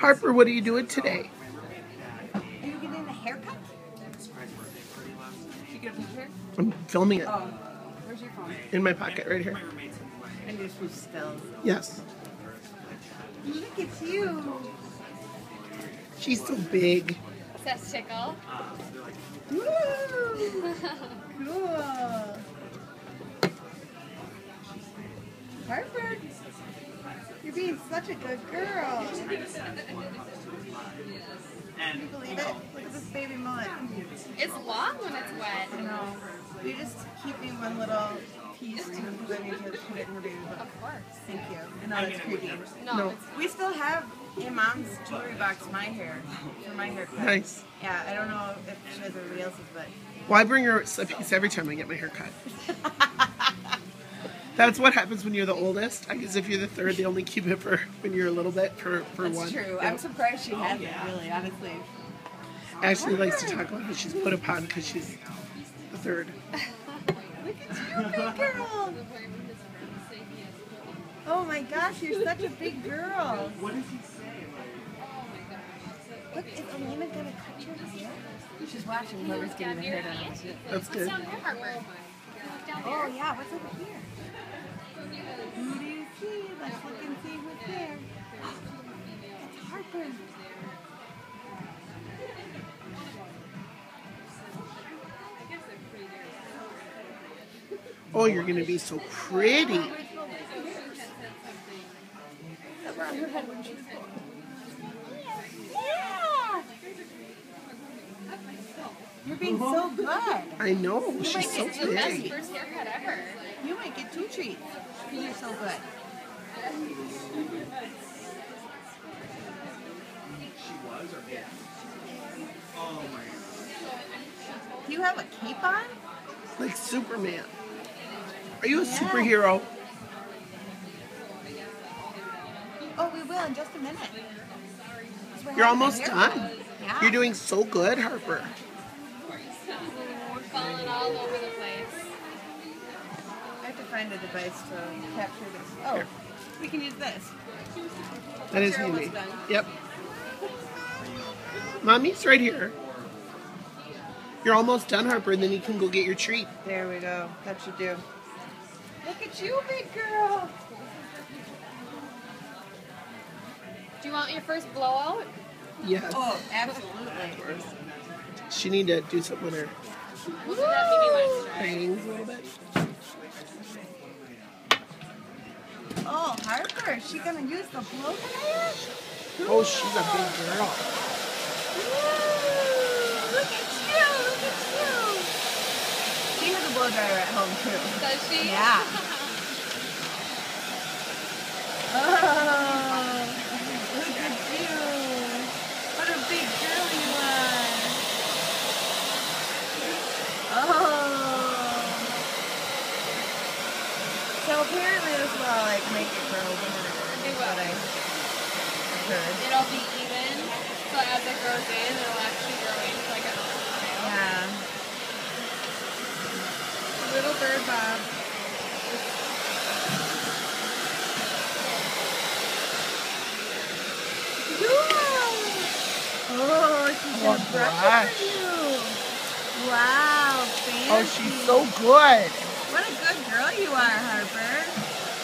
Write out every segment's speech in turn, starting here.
Harper, what are you doing today? Are you getting a haircut? Did you get a picture? I'm filming it. Oh, where's your phone? In my pocket, right here. And your food stills. Yes. Look at you. She's so big. Says Tickle. Woo! Cool. Harper, you're being such a good girl. Can you believe it? Look at this baby mullet. It's long when it's wet. I know. You just keep me one little piece too, because I need to put it in her baby book. Of course. Thank you. I know that's creepy. No. We still have in Mom's jewelry box my hair for my haircut. Nice. Yeah, I don't know if she has everybody else's, but. Well, I bring her a piece every time I get my hair cut. That's what happens when you're the oldest. I guess if you're the third, they only keep it for when you're a little bit for That's one. true. Yeah. I'm surprised she has it, really, honestly. Ashley likes to talk about how she's put upon because she's the third. Look at you, big girl. Oh my gosh, you're such a big girl. What does he say? Look, is Elena gonna cut your hair? She's watching whoever's getting their hair done. That's good. Down there, Harper. Down there. Oh yeah, what's over here? Who do you see? Let's look and see who's there. It's Harper. Oh, you're going to be so pretty. Yeah. You're being so good. I know. She's so It's the best big. first haircut ever. You might get 2 treats because you're so good. Do you have a cape on? Like Superman. Are you a superhero? Oh, we will in just a minute. You're almost done. Yeah. You're doing so good, Harper. We're falling all over the place. I have to find a device to capture this. Oh, we can use this. That is You're handy. almost done. Yep. Mommy's right here. You're almost done, Harper, and then you can go get your treat. There we go. That should do. Look at you, big girl. Do you want your first blowout? Yes. Oh, absolutely. She need to do something with her We'll do that maybe Wednesday. bangs a little bit. Oh, Harper, is she gonna use the blow dryer? Oh, she's a big girl. Woo! Look at you! Look at you! She has a blow dryer at home too. Does she? Yeah. Oh, look at you! What a big girl you are! Oh. So apparently this will like make it grow better. It Is will. what I heard. It'll be even, so as it grows in, it'll actually grow into like a normal style. Yeah. Little bird Bob. Oh, she's gonna brush it for you. Wow, fancy. Oh, she's so good. What a good girl you are, Harper.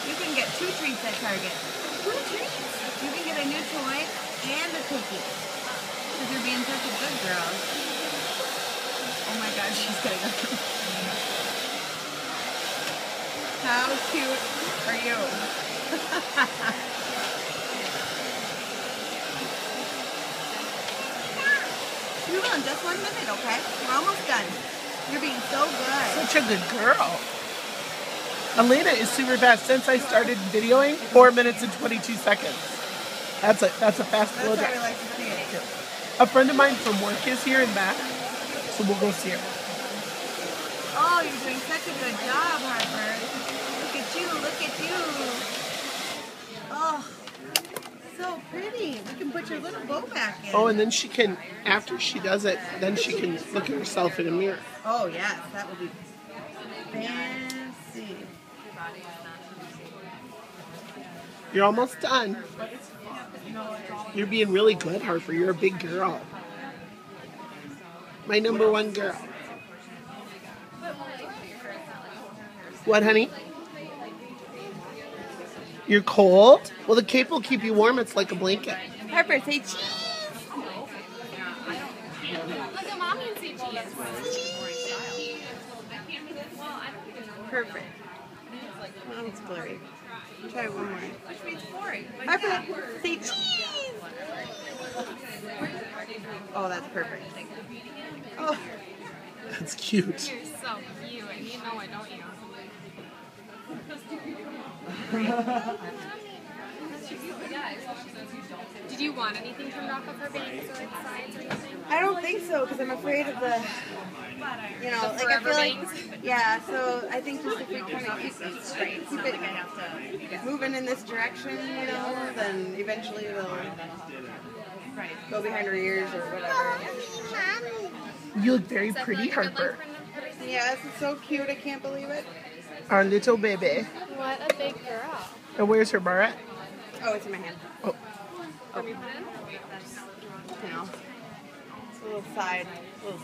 You can get 2 treats at Target. 2 treats? You can get a new toy and a cookie. Because you're being such a good girl. Oh my gosh, she's gonna go. How cute are you? You will in just 1 minute, okay? We're almost done. You're being so good. Such a good girl. Elena is super fast. Since I started videoing, 4 minutes and 22 seconds. That's a fast blow That's how we dry. like to see it. A friend of mine from work is here and back, so we'll go see her. Oh, you're doing such a good job, Harper. Look at you, look at you. Oh, so pretty. We can put your little bow back in. Oh, and then she can, after she does it, then she can look at herself in a mirror. Oh, yes, that would be fancy. You're almost done. You're being really good, Harper. You're a big girl. My number one girl. What, honey? You're cold? Well, the cape will keep you warm. It's like a blanket. Harper, say cheese. Look at mommy and say cheese. Perfect. Oh, it's blurry. Try one more. Which means boring. Harper, say cheese. Oh, that's perfect. Oh, That's cute. You're so cute, and you know it, don't you? Did you want anything trimmed off of her bangs or like sides or anything? I don't think so because I'm afraid of the, you know, like I forever feel like, bangs? yeah. So I think just if we kind of keep it straight, keep it moving in this direction, you know, then eventually they'll go behind her ears or whatever. You look very pretty, Harper. Yes, it's so cute. I can't believe it. Our little baby. What a big girl. And where's her bar at? Oh, it's in my hand. Oh, Let me put it in. You know, it's a little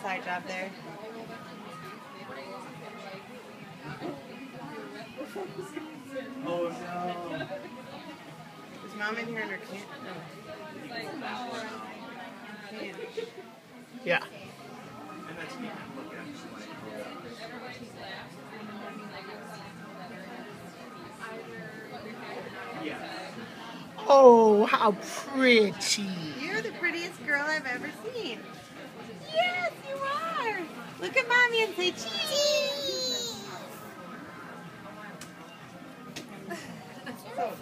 side job there. Oh no. Is mom in here in her can? Can. yeah. Oh, how pretty. You're the prettiest girl I've ever seen. Yes, you are. Look at mommy and say cheese. So